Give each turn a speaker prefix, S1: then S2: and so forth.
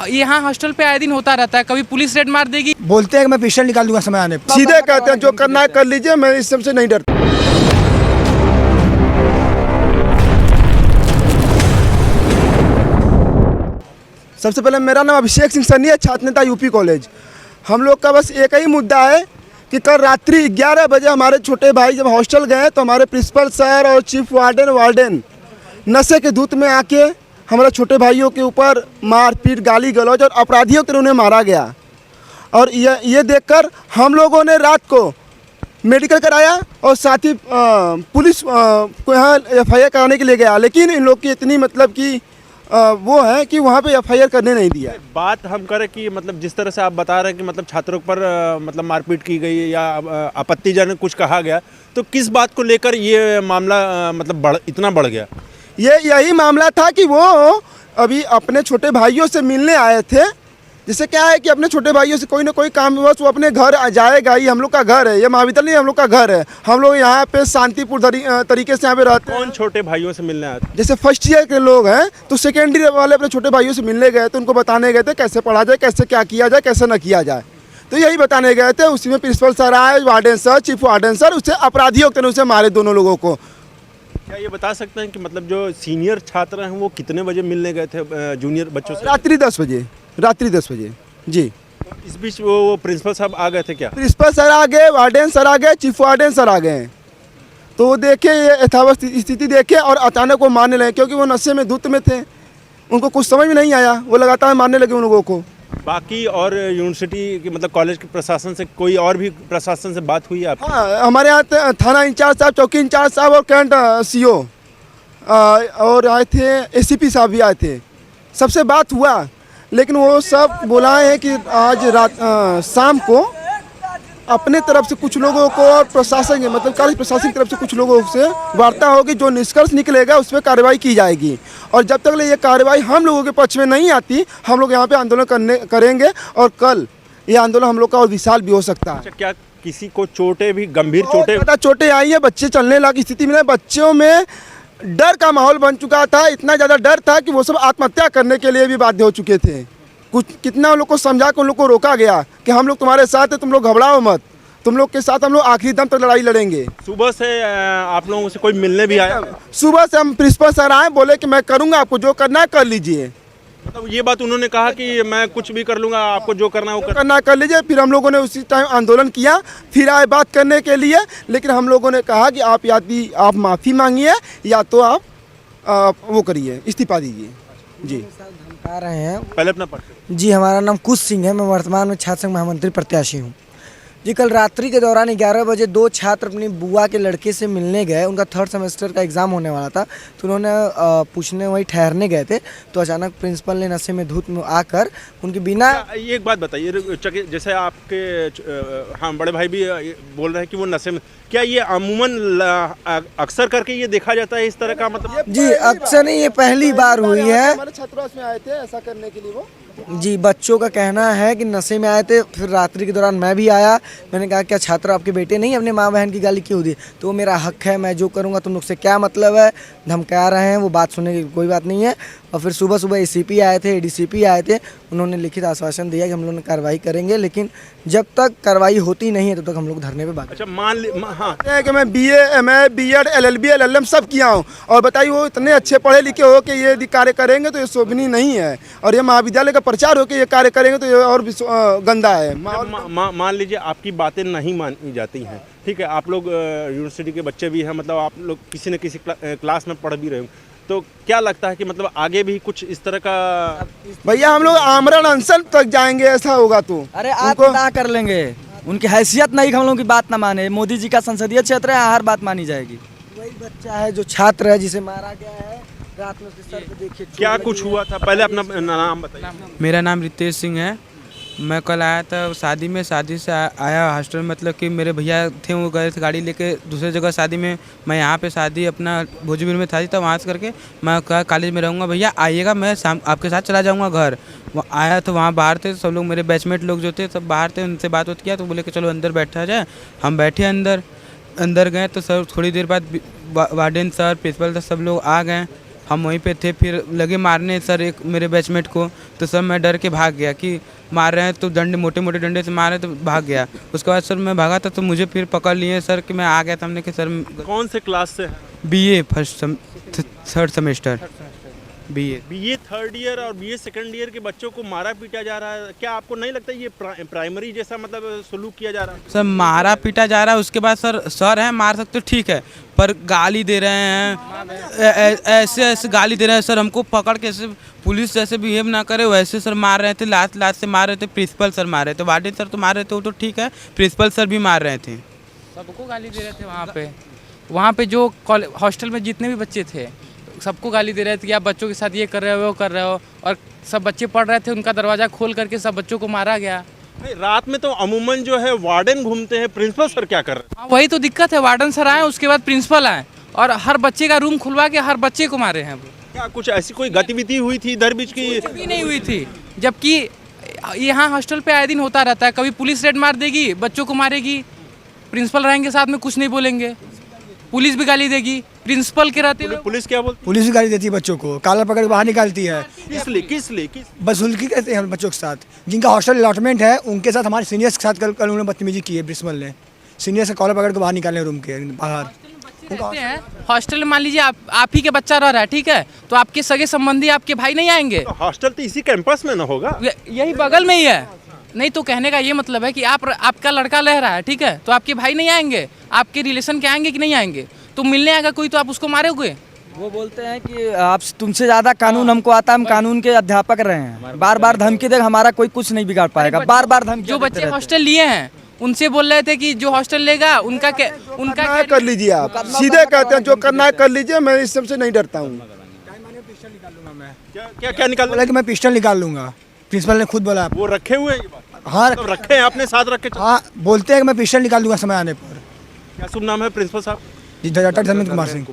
S1: यहाँ हॉस्टल पे आए दिन होता रहता है, कभी पुलिस रेड मार देगी।
S2: बोलते हैं कि मैं पिस्टल निकाल दूंगा समय आने पर।
S3: सीधे कहते हैं जो करना है कर लीजिए, मैं इस सबसे नहीं डरता। सबसे पहले मेरा नाम अभिषेक सिंह सन्नी है, छात्र नेता यूपी कॉलेज। हम लोग का बस एक ही मुद्दा है कि कल रात्रि 11 बजे हमारे छोटे भाई जब हॉस्टल गए तो हमारे प्रिंसिपल सर और चीफ वार्डन नशे के धुत में आके हमारे छोटे भाइयों के ऊपर मारपीट, गाली गलौज और अपराधियों की तरह उन्हें मारा गया। और ये देखकर हम लोगों ने रात को मेडिकल कराया और साथ ही पुलिस को यहाँ FIR कराने के लिए गया, लेकिन इन लोग की इतनी मतलब कि वो है कि वहाँ पे FIR करने नहीं दिया।
S4: बात हम करें कि मतलब जिस तरह से आप बता रहे हैं कि मतलब छात्रों पर मतलब मारपीट की गई या आपत्तिजनक कुछ कहा गया, तो किस बात को लेकर ये मामला मतलब इतना बढ़ गया?
S3: यही मामला था कि वो अभी अपने छोटे भाइयों से मिलने आए थे। जिससे क्या है कि अपने छोटे भाइयों से कोई ना कोई काम बस वो अपने घर जाएगा ही। हम लोग का घर है, ये महाविद्यालय हम लोग का घर है। हम लोग यहाँ पे शांतिपूर्ण तरीके से यहाँ पे रहते हैं।
S4: कौन छोटे भाइयों से मिलने आए थे?
S3: जैसे फर्स्ट ईयर के लोग हैं तो सेकेंड ईयर वाले अपने छोटे भाइयों से मिलने गए थे, उनको बताने गए थे कैसे पढ़ा जाए, कैसे क्या किया जाए, कैसे न किया जाए। तो यही बताने गए थे। उसी में प्रिंसिपल सर आए, warden sir, chief warden sir, उससे अपराधियों के उसे मारे दोनों लोगों को।
S4: क्या ये बता सकते हैं कि मतलब जो सीनियर छात्र हैं वो कितने बजे मिलने गए थे जूनियर बच्चों से?
S3: रात्रि 10 बजे जी।
S4: इस बीच वो प्रिंसिपल साहब आ गए थे क्या?
S3: प्रिंसिपल सर आ गए, वार्डन सर आ गए, चीफ वार्डन सर आ गए। तो वो देखे ये यथावत स्थिति देखे और अचानक वो मारने लगे, क्योंकि वो नशे में धुत में थे। उनको कुछ समझ में नहीं आया, वो लगातार मारने लगे उन लोगों को।
S4: बाकी और यूनिवर्सिटी की मतलब कॉलेज के प्रशासन से कोई और भी प्रशासन से बात हुई आपकी?
S3: हाँ, हमारे यहाँ थाना इंचार्ज साहब, चौकी इंचार्ज साहब और कैंट CO और आए थे, ACP साहब भी आए थे। सबसे बात हुआ, लेकिन वो सब बुलाए हैं कि आज शाम को अपने तरफ से कुछ लोगों को और प्रशासन के मतलब कॉलेज प्रशासन की तरफ से कुछ लोगों से वार्ता होगी। जो निष्कर्ष निकलेगा उस पर कार्रवाई की जाएगी। और जब तक ये कार्रवाई हम लोगों के पक्ष में नहीं आती, हम लोग यहाँ पे आंदोलन करेंगे। और कल ये आंदोलन हम लोग का और विशाल भी हो सकता है।
S4: अच्छा, क्या किसी को चोटें भी, गंभीर
S3: चोटें आई है? बच्चे चलने लायक स्थिति में, बच्चों में डर का माहौल बन चुका था। इतना ज़्यादा डर था कि वो सब आत्महत्या करने के लिए भी बाध्य हो चुके थे। कितना उन लोग को समझा कर उन लोग को रोका गया कि हम लोग तुम्हारे साथ है, तुम लोग घबराओ मत, तुम लोग के साथ हम लोग आखिरी दम तक लड़ाई लड़ेंगे।
S4: सुबह से आप लोगों से कोई मिलने भी आया?
S3: सुबह से हम प्रिंसिपल सर आए, बोले कि मैं करूँगा, आपको जो करना है कर लीजिए।
S4: मतलब ये बात उन्होंने कहा कि मैं कुछ भी कर लूँगा, आपको जो करना है वो
S3: करना कर लीजिए। फिर हम लोगों ने उसी टाइम आंदोलन किया, फिर आए बात करने के लिए। लेकिन हम लोगों ने कहा कि आप आप माफ़ी मांगिए या तो आप वो करिए, इस्तीफा दीजिए। जी
S2: धमका रहे हैं।
S4: पहले अपना परिचय।
S2: जी, हमारा नाम कुश सिंह है, मैं वर्तमान में छात्र संघ महामंत्री प्रत्याशी हूँ। जी, कल रात्रि के दौरान 11 बजे 2 छात्र अपनी बुआ के लड़के से मिलने गए। उनका 3rd सेमेस्टर का एग्ज़ाम होने वाला था, तो उन्होंने पूछने वहीं ठहरने गए थे। तो अचानक प्रिंसिपल ने नशे में धुत में आकर उनकी बिना।
S4: ये एक बात बताइए, जैसे आपके हाँ बड़े भाई भी बोल रहे हैं कि वो नशे में, क्या ये अमूमन अक्सर करके ये देखा जाता है इस तरह का? मतलब
S2: जी, अक्सर नहीं, ये पहली बार हुई है।
S3: हमारे छात्रावास में आए थे ऐसा करने के लिए वो।
S2: जी, बच्चों का कहना है कि नशे में आए थे। फिर रात्रि के दौरान मैं भी आया, मैंने कहा क्या छात्र आपके बेटे नहीं, अपने माँ बहन की गाली क्यों दी? तो वो मेरा हक है, मैं जो करूँगा, तुम लोग से क्या मतलब है? धमका रहे हैं, वो बात सुनने की कोई बात नहीं है। और फिर सुबह ACP आए थे, ADCP आए थे, उन्होंने लिखित आश्वासन दिया कि हम लोग ने कार्रवाई करेंगे। लेकिन जब तक कार्रवाई होती नहीं है तब तक हम लोग धरने पे बात।
S4: अच्छा, हाँ
S3: कि मैं BA, MA, BEd, LLB, LLM सब किया हूँ। और बताइए वो इतने अच्छे पढ़े लिखे हो कि ये कार्य करेंगे तो ये शोभनीय नहीं है। और ये महाविद्यालय का प्रचार हो कि ये कार्य करेंगे तो ये और गंदा है।
S4: मान लीजिए आपकी बातें नहीं मानी जाती हैं, ठीक है, आप लोग यूनिवर्सिटी के बच्चे भी हैं, मतलब आप लोग किसी न किसी क्लास में पढ़ भी रहे हो, तो क्या लगता है कि मतलब आगे भी कुछ इस तरह का?
S3: भैया हम लोग आमरण अनशन तक जाएंगे, ऐसा होगा तो।
S5: अरे आत्मदाह कर लेंगे। उनकी हैसियत नहीं कि हम लोगों की बात ना माने। मोदी जी का संसदीय क्षेत्र है, हर बात मानी जाएगी।
S2: वही बच्चा है जो छात्र है जिसे मारा गया है रात में, उसके सर पे देखिए
S4: क्या कुछ हुआ था? पहले अपना नाम बताइए।
S1: मेरा नाम रितेश सिंह है। मैं कल आया था शादी में, शादी से आया हॉस्टल, मतलब कि मेरे भैया थे, वो गए थे गाड़ी लेके दूसरे जगह शादी में। मैं यहाँ पे शादी अपना भोजपुर में शादी था, वहाँ से करके मैं कहा कॉलेज में रहूँगा, भैया आइएगा, मैं शाम आपके साथ चला जाऊँगा घर। वो आया तो वहाँ बाहर थे सब लोग, मेरे बैचमेट लोग जो थे सब बाहर थे, उनसे बात किया तो बोले कि चलो अंदर बैठा जाए। हम बैठे अंदर गए तो सर थोड़ी देर बाद वार्डन सर, प्रिंसिपल सर सब लोग आ गए। हम वहीं पे थे, फिर लगे मारने सर एक मेरे बैचमेट को, तो सर मैं डर के भाग गया कि मार रहे हैं तो डंडे मोटे मोटे डंडे से मार रहे हैं तो भाग गया। उसके बाद सर मैं भागा था तो मुझे फिर पकड़ लिए सर कि मैं आ गया था। हमने कि सर
S4: कौन से क्लास से है?
S1: BA third semester BA।
S4: BA third year और बीए सेकंड ईयर के बच्चों को मारा पीटा जा रहा है, क्या आपको नहीं लगता ये प्राइमरी जैसा मतलब सलूक किया जा रहा है?
S1: सर मारा पीटा जा रहा है, उसके बाद सर हैं मार सकते हो ठीक है, पर गाली दे रहे हैं, ऐसे ऐसे गाली दे रहे हैं सर। हमको पकड़ के ऐसे पुलिस जैसे बिहेव ना करे वैसे सर मार रहे थे, लात से मार रहे थे। प्रिंसिपल सर मार रहे थे, वार्डन सर तो मार रहे थे, वो तो ठीक है, प्रिंसिपल सर भी मार रहे थे।
S6: सबको गाली दे रहे थे वहाँ पे जो हॉस्टल में जितने भी बच्चे थे सबको गाली दे रहे थे कि आप बच्चों के साथ ये कर रहे हो वो कर रहे हो, और सब बच्चे पढ़ रहे थे, उनका दरवाज़ा खोल करके सब बच्चों को मारा गया।
S4: रात में तो अमूमन जो है वार्डन घूमते हैं, प्रिंसिपल सर क्या कर रहे हैं?
S6: हाँ वही तो दिक्कत है, वार्डन सर आए उसके बाद प्रिंसिपल आए और हर बच्चे का रूम खुलवा के हर बच्चे को मारे हैं।
S4: क्या कुछ ऐसी कोई गतिविधि हुई थी इधर बीच की?
S6: कुछ भी नहीं हुई थी, जबकि यहाँ हॉस्टल पे आए दिन होता रहता है, कभी पुलिस रेड मार देगी, बच्चों को मारेगी, प्रिंसिपल रहेंगे साथ में कुछ नहीं बोलेंगे, पुलिस भी गाली देगी, प्रिंसिपल के रहते हुए
S4: पुलिस क्या बोलती
S7: पुलिस भी गाली देती है बच्चों को, काला पकड़ के बाहर निकालती है।
S4: किस लिए
S7: बसुल्की कहते हैं हम बच्चों के साथ, जिनका हॉस्टल अलॉटमेंट है उनके साथ, हमारे सीनियर्स के साथ कल उन्होंने बदतमीजी की है प्रिंसिपल ने। सीनियर से कॉलर पकड़ के बाहर निकाले रूम के बाहर।
S6: रहते हैं हॉस्टल में, मान लीजिए आप ही के बच्चा रह रहा है, ठीक है, तो आपके सगे संबंधी आपके भाई नहीं आएंगे?
S4: तो हॉस्टल तो इसी कैंपस में ना होगा?
S6: यही बगल में ही है। नहीं तो कहने का ये मतलब है कि आपका लड़का रह रहा है, ठीक है, तो आपके भाई नहीं आएंगे, आपके रिलेशन के आएंगे कि नहीं आएंगे? तो मिलने आएगा कोई तो आप उसको मारोगे?
S5: वो बोलते हैं कि आप तुमसे ज़्यादा कानून हमको आता है, हम कानून के अध्यापक रहे हैं, बार बार धमकी देगा, हमारा कोई कुछ नहीं बिगाड़ पाएगा, बार बार धमकी।
S6: जो बच्चे हॉस्टल लिए हैं उनसे बोल रहे थे कि जो हॉस्टल लेगा उनका
S3: कर लीजिए, आप सीधे कहते हैं जो करना है कर लीजिए, मैं इस सबसे नहीं डरता हूँ।
S4: क्या निकाल?
S7: बोला कि मैं पिस्टल निकाल लूंगा, प्रिंसिपल ने खुद बोला।
S4: वो रखे हुए हैं ये बात?
S7: हाँ
S4: तो रखे हैं अपने साथ रखे?
S7: हाँ, बोलते हैं कि मैं पिस्टल निकाल लूंगा समय आने पर।
S4: क्या शुभ नाम है प्रिंसिपल साहब?
S7: जी डॉक्टर धर्मेंद्र कुमार सिंह।